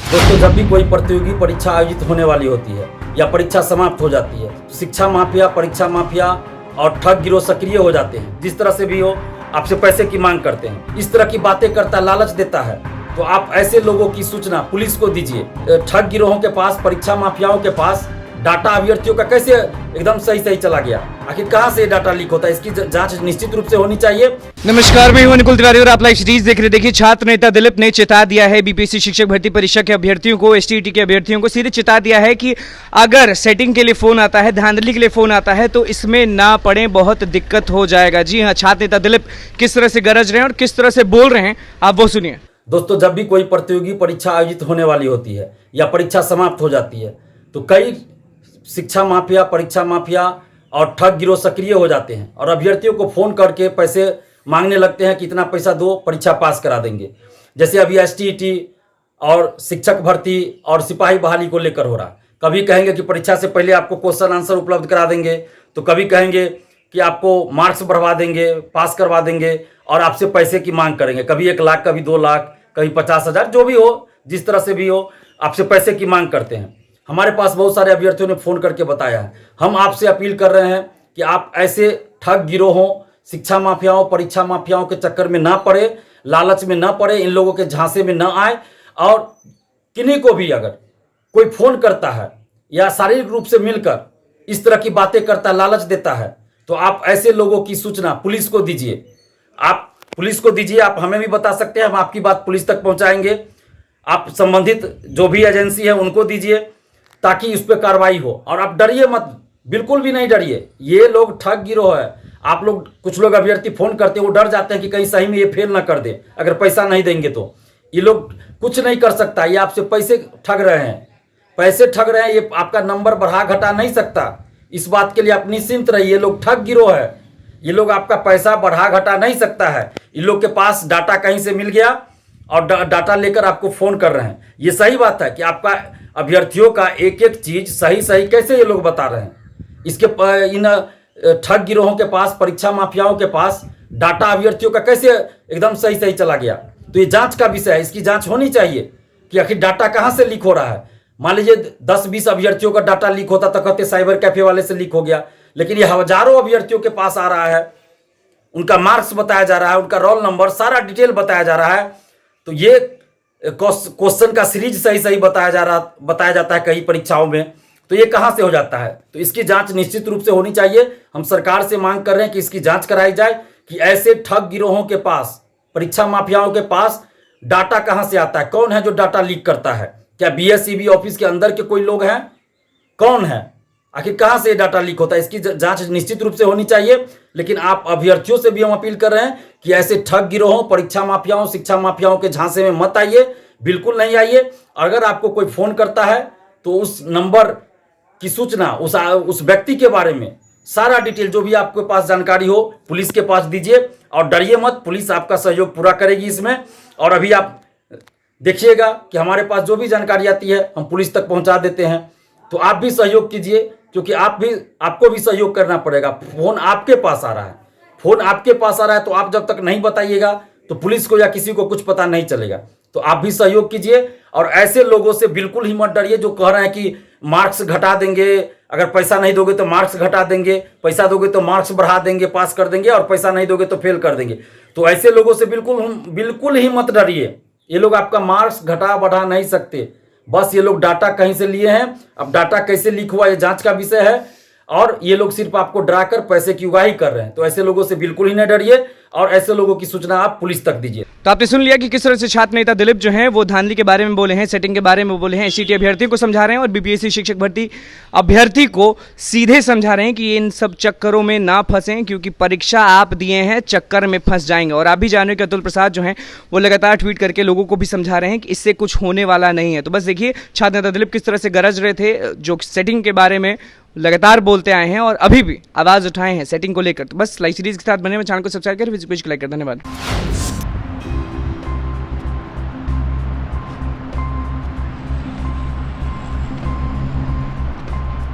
दोस्तों, जब भी कोई प्रतियोगी परीक्षा आयोजित होने वाली होती है या परीक्षा समाप्त हो जाती है, शिक्षा माफिया, परीक्षा माफिया और ठग गिरोह सक्रिय हो जाते हैं। जिस तरह से भी हो, आपसे पैसे की मांग करते हैं, इस तरह की बातें करता, लालच देता है। तो आप ऐसे लोगों की सूचना पुलिस को दीजिए। ठग गिरोहों के पास, परीक्षा माफियाओं के पास डाटा अभ्यर्थियों का कैसे एकदम सही चला गया, आखिर कहां से डाटा लीक होता है, इसकी जांच निश्चित रूप से होनी चाहिए। नमस्कार, मैं हूं निकुल तिवारी और आप लाइव सीरीज देख रहे। देखिए, छात्र नेता दिलीप ने चेता दिया है बीपीएससी शिक्षक भर्ती परीक्षा के अभ्यर्थियों को, एसटीईटी के अभ्यर्थियों को सीधे चेता दिया है कि अगर सेटिंग के लिए फोन आता है, धांधली के लिए फोन आता है तो इसमें ना पड़े, बहुत दिक्कत हो जाएगा। जी हाँ, छात्र नेता दिलीप किस तरह से गरज रहे हैं और किस तरह से बोल रहे हैं, आप वो सुनिए। दोस्तों, जब भी कोई प्रतियोगी परीक्षा आयोजित होने वाली होती है या परीक्षा समाप्त हो जाती है तो कई शिक्षा माफिया, परीक्षा माफिया और ठग गिरोह सक्रिय हो जाते हैं और अभ्यर्थियों को फोन करके पैसे मांगने लगते हैं कि इतना पैसा दो, परीक्षा पास करा देंगे। जैसे अभी एसटीईटी और शिक्षक भर्ती और सिपाही बहाली को लेकर हो रहा। कभी कहेंगे कि परीक्षा से पहले आपको क्वेश्चन आंसर उपलब्ध करा देंगे, तो कभी कहेंगे कि आपको मार्क्स बढ़वा देंगे, पास करवा देंगे और आपसे पैसे की मांग करेंगे। कभी 1 लाख, कभी 2 लाख, कभी 50,000, जो भी हो, जिस तरह से भी हो, आपसे पैसे की मांग करते हैं। हमारे पास बहुत सारे अभ्यर्थियों ने फोन करके बताया है। हम आपसे अपील कर रहे हैं कि आप ऐसे ठग गिरोहों, शिक्षा माफियाओं, परीक्षा माफियाओं के चक्कर में ना पड़े, लालच में ना पड़े, इन लोगों के झांसे में ना आए। और किन्हीं को भी अगर कोई फोन करता है या शारीरिक रूप से मिलकर इस तरह की बातें करता, लालच देता है, तो आप ऐसे लोगों की सूचना पुलिस को दीजिए। आप पुलिस को दीजिए, आप हमें भी बता सकते हैं, हम आपकी बात पुलिस तक पहुंचाएंगे। आप संबंधित जो भी एजेंसी है उनको दीजिए ताकि इस पर कार्रवाई हो। और आप डरिए मत, बिल्कुल भी नहीं डरिए। ये लोग ठग गिरोह है। आप लोग, कुछ लोग अभ्यर्थी फोन करते हैं, वो डर जाते हैं कि कहीं सही में ये फेल ना कर दे अगर पैसा नहीं देंगे तो। ये लोग कुछ नहीं कर सकता, ये आपसे पैसे ठग रहे हैं, पैसे ठग रहे हैं। ये आपका नंबर बढ़ा घटा नहीं सकता, इस बात के लिए आप निश्चिंत रहिए। ये लोग ठग गिरोह है, ये लोग आपका पैसा बढ़ा घटा नहीं सकता है। इन लोग के पास डाटा कहीं से मिल गया और डाटा लेकर आपको फोन कर रहे हैं। ये सही बात है कि आपका अभ्यर्थियों का एक एक चीज सही कैसे ये लोग बता रहे हैं। इसके इन ठग गिरोहों के पास, परीक्षा माफियाओं के पास डाटा अभ्यर्थियों का कैसे एकदम सही चला गया। तो ये जांच का विषय है, इसकी जांच होनी चाहिए कि आखिर डाटा कहां से लीक हो रहा है। मान लीजिए 10-20 अभ्यर्थियों का डाटा लीक होता तो कहते साइबर कैफे वाले से लीक हो गया, लेकिन ये हजारों अभ्यर्थियों के पास आ रहा है, उनका मार्क्स बताया जा रहा है, उनका रोल नंबर, सारा डिटेल बताया जा रहा है। तो ये क्वेश्चन का सीरीज सही बताया जाता है कई परीक्षाओं में, तो ये कहां से हो जाता है। तो इसकी जांच निश्चित रूप से होनी चाहिए। हम सरकार से मांग कर रहे हैं कि इसकी जांच कराई जाए कि ऐसे ठग गिरोहों के पास, परीक्षा माफियाओं के पास डाटा कहां से आता है, कौन है जो डाटा लीक करता है। क्या बीएसईबी ऑफिस के अंदर के कोई लोग हैं, कौन है, आखिर कहां से डाटा लीक होता है, इसकी जांच निश्चित रूप से होनी चाहिए। लेकिन आप अभ्यर्थियों से भी हम अपील कर रहे हैं कि ऐसे ठग गिरोहों, परीक्षा माफियाओं, शिक्षा माफियाओं के झांसे में मत आइए, बिल्कुल नहीं आइए। अगर आपको कोई फोन करता है तो उस नंबर की सूचना, उस व्यक्ति के बारे में सारा डिटेल, जो भी आपके पास जानकारी हो, पुलिस के पास दीजिए। और डरिए मत, पुलिस आपका सहयोग पूरा करेगी इसमें। और अभी आप देखिएगा कि हमारे पास जो भी जानकारी आती है हम पुलिस तक पहुंचा देते हैं। तो आप भी सहयोग कीजिए, क्योंकि आपको भी सहयोग करना पड़ेगा। फोन आपके पास आ रहा है, फोन आपके पास आ रहा है, तो आप जब तक नहीं बताइएगा तो पुलिस को या किसी को कुछ पता नहीं चलेगा। तो आप भी सहयोग कीजिए और ऐसे लोगों से बिल्कुल ही मत डरिए जो कह रहे हैं कि मार्क्स घटा देंगे, अगर पैसा नहीं दोगे तो मार्क्स घटा देंगे, पैसा दोगे तो मार्क्स बढ़ा देंगे, पास कर देंगे, और पैसा नहीं दोगे तो फेल कर देंगे। तो ऐसे लोगों से बिल्कुल ही मत डरिए। ये लोग आपका मार्क्स घटा बढ़ा नहीं सकते, बस ये लोग डाटा कहीं से लिए हैं। अब डाटा कैसे लीक हुआ ये जांच का विषय है, और ये लोग सिर्फ आपको डराकर पैसे की उगाही कर रहे हैं। तो ऐसे लोगों से बिल्कुल ही न डरिए और ऐसे लोगों की सूचना आप पुलिस तक दीजिए। तो आपने सुन लिया कि किस तरह से छात्र नेता दिलीप जो हैं वो धांधली के बारे में बोले हैं, सेटिंग के बारे में बोले हैं, एसटीईटी अभ्यर्थियों को समझा रहे हैं और बीपीएससी शिक्षक भर्ती अभ्यर्थी को सीधे समझा रहे हैं कि इन सब चक्करों में ना फंसें, क्योंकि परीक्षा आप दिए हैं, चक्कर में फंस जाएंगे। और आप भी जान रहे हो कि अतुल प्रसाद जो हैं वो लगातार ट्वीट करके लोगों को भी समझा रहे हैं कि इससे कुछ होने वाला नहीं है। तो बस देखिए छात्र नेता दिलीप किस तरह से गरज रहे थे, जो सेटिंग के बारे में लगातार बोलते आए हैं और अभी भी आवाज़ उठाए हैं सेटिंग को लेकर। तो बस लाइव सीरीज के साथ बने हुए, चैनल को सब्सक्राइब करें, वीडियो को लाइक करें। धन्यवाद।